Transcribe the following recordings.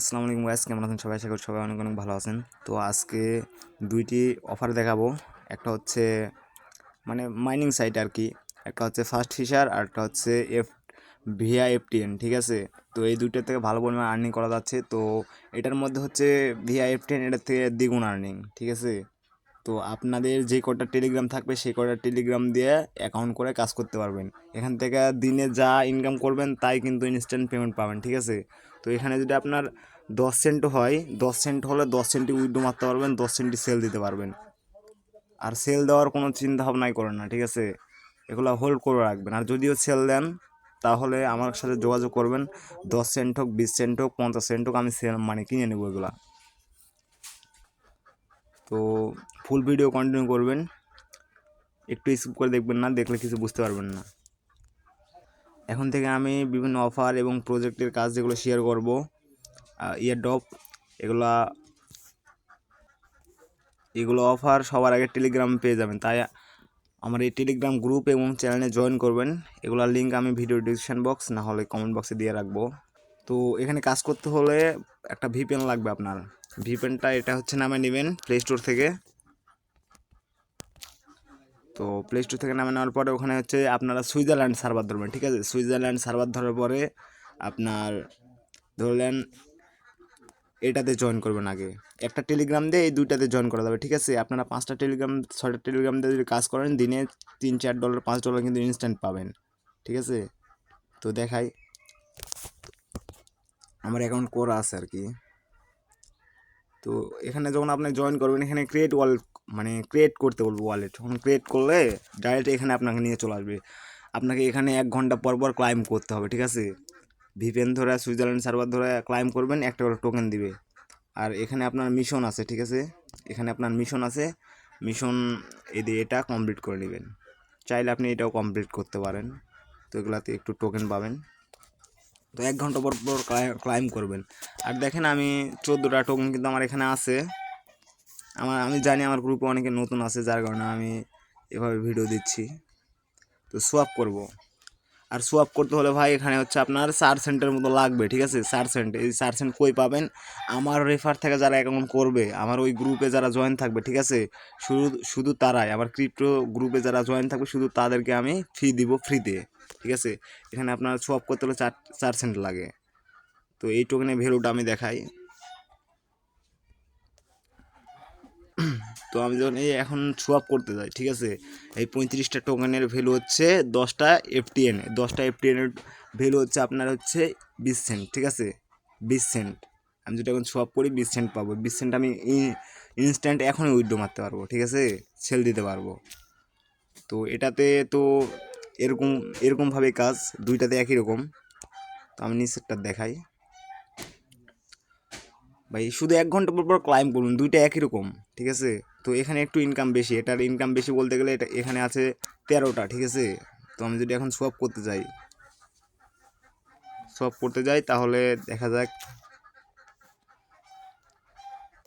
আসসালামু আলাইকুম গাইস, কেমন আছেন সবাই? আশা করি সবাই অনেক অনেক ভালো আছেন। তো আজকে দুইটি অফার দেখাবো। একটা হচ্ছে মানে মাইনিং সাইট আর কি, একটা হচ্ছে ফার্স্ট ফিশার আর একটা হচ্ছে VIFTN, ঠিক আছে? তো এই দুইটার থেকে ভালো পরিমাণ আর্নিং করা যাচ্ছে। তো এটার মধ্যে হচ্ছে VIFTN, এটার থেকে দ্বিগুণ আর্নিং, ঠিক আছে? তো আপনাদের যে কটা টেলিগ্রাম থাকবে সেই কটা টেলিগ্রাম দিয়ে অ্যাকাউন্ট করে কাজ করতে পারবেন। এখান থেকে দিনে যা ইনকাম করবেন তাই কিন্তু ইনস্ট্যান্ট পেমেন্ট পাবেন, ঠিক আছে? তো এখানে যদি আপনার 10 সেন্টও হয়, 10 সেন্ট হলে 10 সেন্টই উইথড্র মারতে পারবেন, 10 সেন্টই সেল দিতে পারবেন। আর সেল দেওয়ার কোনো চিন্তা ভাবনাই করেন না, ঠিক আছে? এগুলো হোল্ড করে রাখবেন। আর যদিও সেল দেন তাহলে আমার সাথে যোগাযোগ করবেন। 10 সেন্ট হোক, 20 সেন্ট হোক, 50 সেন্ট হোক, আমি সেল মানে কিনে নেবো এগুলা। তো ফুল ভিডিও কন্টিনিউ করবেন, একটু স্কিপ করে দেখবেন না, দেখলে কিছু বুঝতে পারবেন না। এখন থেকে আমি বিভিন্ন অফার এবং প্রজেক্টের কাজ যেগুলো শেয়ার করব, ইয়ারড্রপ, এগুলা এগুলো অফার সবার আগে টেলিগ্রামে পেয়ে যাবেন। তাই আমার এই টেলিগ্রাম গ্রুপ এবং চ্যানেলে জয়েন করবেন। এগুলোর লিঙ্ক আমি ভিডিও ডিসক্রিপশন বক্স না হলে কমেন্ট বক্সে দিয়ে রাখবো। তো এখানে কাজ করতে হলে একটা ভিপিএন লাগবে আপনার। ভিপিএনটা এটা হচ্ছে নামে নেবেন প্লে স্টোর থেকে। তো প্লে স্টোর থেকে নামে নেওয়ার পরে ওখানে হচ্ছে আপনারা সুইজারল্যান্ড সার্ভার ধরবেন, ঠিক আছে? সুইজারল্যান্ড সার্ভার ধরার পরে আপনার ধরলেন এটাতে জয়েন করবেন আগে। একটা টেলিগ্রাম দিয়ে এই দুইটাতে জয়েন করা যাবে, ঠিক আছে? আপনারা 5টা টেলিগ্রাম 6টা টেলিগ্রাম দিয়ে যদি কাজ করেন দিনে $3-4 $5 কিন্তু ইনস্ট্যান্ট পাবেন, ঠিক আছে? তো দেখাই, আমার অ্যাকাউন্ট করা আছে আর কি। তো এখানে যখন আপনি জয়েন করবেন, এখানে ক্রিয়েট ওয়ালেট মানে ক্রিয়েট করতে বলবো ওয়ালেট। যখন ক্রিয়েট করলে ডাইরেক্ট এখানে আপনাকে নিয়ে চলে আসবে। আপনাকে এখানে 1 ঘন্টা পর পর ক্লাইম করতে হবে, ঠিক আছে? ভিপিএন ধরে সুইজারল্যান্ড সার্ভার ধরে ক্লাইম করবেন, একটা করে টোকেন দিবে। আর এখানে আপনার মিশন আছে, ঠিক আছে? এখানে আপনার মিশন আছে, মিশন এটা কমপ্লিট করে নেবেন। চাইলে আপনি এটাও কমপ্লিট করতে পারেন। তো এগুলাতে একটু টোকেন পাবেন। তো 1 ঘন্টা পর পর ক্লাইম করবেন। আর দেখেন আমি 14টা টোকেন কিন্তু আমার এখানে আছে। আমি জানি আমার গ্রুপে অনেকে নতুন আছে, যার কারণে আমি এভাবে ভিডিও দিচ্ছি। তো সোয়াপ করব। আর সোয়াপ করতে হলে ভাই এখানে হচ্ছে আপনার 4 সেন্টের মতো লাগবে, ঠিক আছে? 4 সেন্ট, এই 4 সেন্ট কই পাবেন? আমার রেফার থেকে যারা অ্যাকাউন্ট করবে, আমার ওই গ্রুপে যারা জয়েন থাকবে, ঠিক আছে? শুধু শুধু তারাই, আমার ক্রিপ্টো গ্রুপে যারা জয়েন থাকবে শুধু তাদেরকে আমি ফি দিব, ফ্রিতে, ঠিক আছে? এখানে আপনার সোয়াপ করতে হলে 4 সেন্ট লাগে। তো এই টোকেনের ভ্যালুটা আমি দেখাই। তো আমি যখন এখন সোয়াপ করতে যাই, ঠিক আছে? এই 35টা টোকেনের ভ্যালু হচ্ছে 10টা এফটিএন। 10টা এফটিএনের ভ্যালু হচ্ছে আপনার হচ্ছে 20 সেন্ট, ঠিক আছে? 20 সেন্ট। আমি যদি এখন সোয়াপ করি 20 সেন্ট পাবো। 20 সেন্ট আমি ইনস্ট্যান্ট এখনই উইথড্র মারতে পারবো, ঠিক আছে? সেল দিতে পারবো। তো এটাতে তো এরকম এরকমভাবে কাজ, দুইটাতে একই রকম। তো আমি নিচেরটা দেখাই ভাই, শুধু 1 ঘন্টা পর পর ক্লাইম করুন, দুইটা একই রকম, ঠিক আছে? তো এখানে একটু ইনকাম বেশি, এটার ইনকাম বেশি বলতে গেলে এটা এখানে আছে 13টা, ঠিক আছে? তো আমি যদি এখন সোয়াপ করতে যাই তাহলে দেখা যাক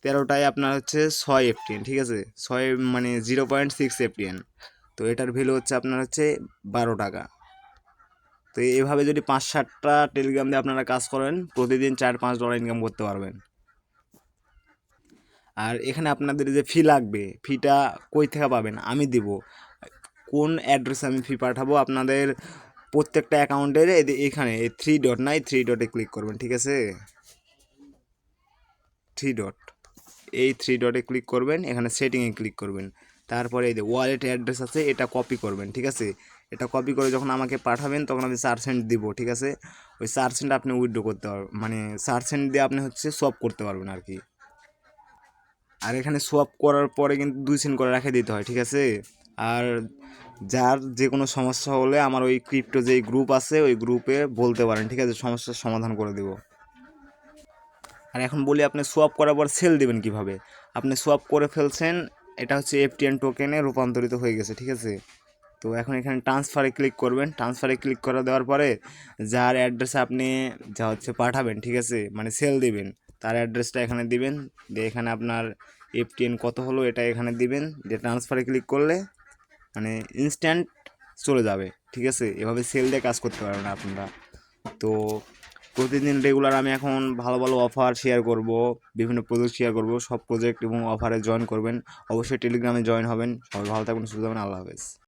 13টায় আপনার হচ্ছে 6 এফটিএন, ঠিক আছে? 6 মানে 0.6 এফটিএন। তো এটার ভ্যালু হচ্ছে আপনার হচ্ছে 12 টাকা। তো এভাবে যদি 5-7টা টেলিগ্রাম দিয়ে আপনারা কাজ করেন প্রতিদিন $4-5 ইনকাম করতে পারবেন। আর এখানে আপনাদের যে ফি লাগবে, ফিটা কই থেকে পাবেন? আমি দিব। কোন অ্যাড্রেসে আমি ফি পাঠাবো আপনাদের প্রত্যেকটা অ্যাকাউন্টের এখানে এই 3 ডট নাই, 3 ডটে ক্লিক করবেন, ঠিক আছে? 3 ডট, এই 3 ডটে ক্লিক করবেন, এখানে সেটিংয়ে ক্লিক করবেন। তারপরে এই যে ওয়ালেট অ্যাড্রেস আছে, এটা কপি করবেন, ঠিক আছে? এটা কপি করে যখন আমাকে পাঠাবেন তখন আমি 4 সেন্ট দিব, ঠিক আছে? ওই 4 সেন্ট আপনি উইথড্র করতে পারবেন, মানে 4 সেন্ট দিয়ে আপনি হচ্ছে সোয়াপ করতে পারবেন আর কি। আর এখানে সোয়াপ করার পরে কিন্তু 2 সেন্ট করে রেখে দিতে হয়, ঠিক আছে? আর যার যে কোনো সমস্যা হলে আমার ওই ক্রিপ্টো যেই গ্রুপ আছে ওই গ্রুপে বলতে পারেন, ঠিক আছে? সমস্যার সমাধান করে দেব। আর এখন বলি আপনি সোয়াপ করার পর সেল দেবেন কিভাবে? আপনি সোয়াপ করে ফেলছেন, এটা হচ্ছে এফটিএন টোকেনে রূপান্তরিত হয়ে গেছে, ঠিক আছে? তো এখন এখানে ট্রান্সফারে ক্লিক করবেন। ট্রান্সফারে ক্লিক করে দেওয়ার পরে যার অ্যাড্রেসে আপনি যা হচ্ছে পাঠাবেন, ঠিক আছে? মানে সেল দিবেন, তার অ্যাড্রেসটা এখানে দিবেন। দিয়ে এখানে আপনার এফটিএন কত হলো এটা এখানে দিবেন। দিয়ে ট্রান্সফারে ক্লিক করলে মানে ইনস্ট্যান্ট চলে যাবে, ঠিক আছে? এভাবে সেল দিয়ে কাজ করতে পারবেন আপনারা। তো প্রতিদিন রেগুলার আমি এখন ভালো ভালো অফার শেয়ার করব, বিভিন্ন প্রজেক্ট শেয়ার করব। সব প্রজেক্ট এবং অফারে জয়েন করবেন, অবশ্যই টেলিগ্রামে জয়েন হবেন। সবাই ভালো থাকবেন, সুস্থ থাকবেন, আল্লাহ হাফেজ।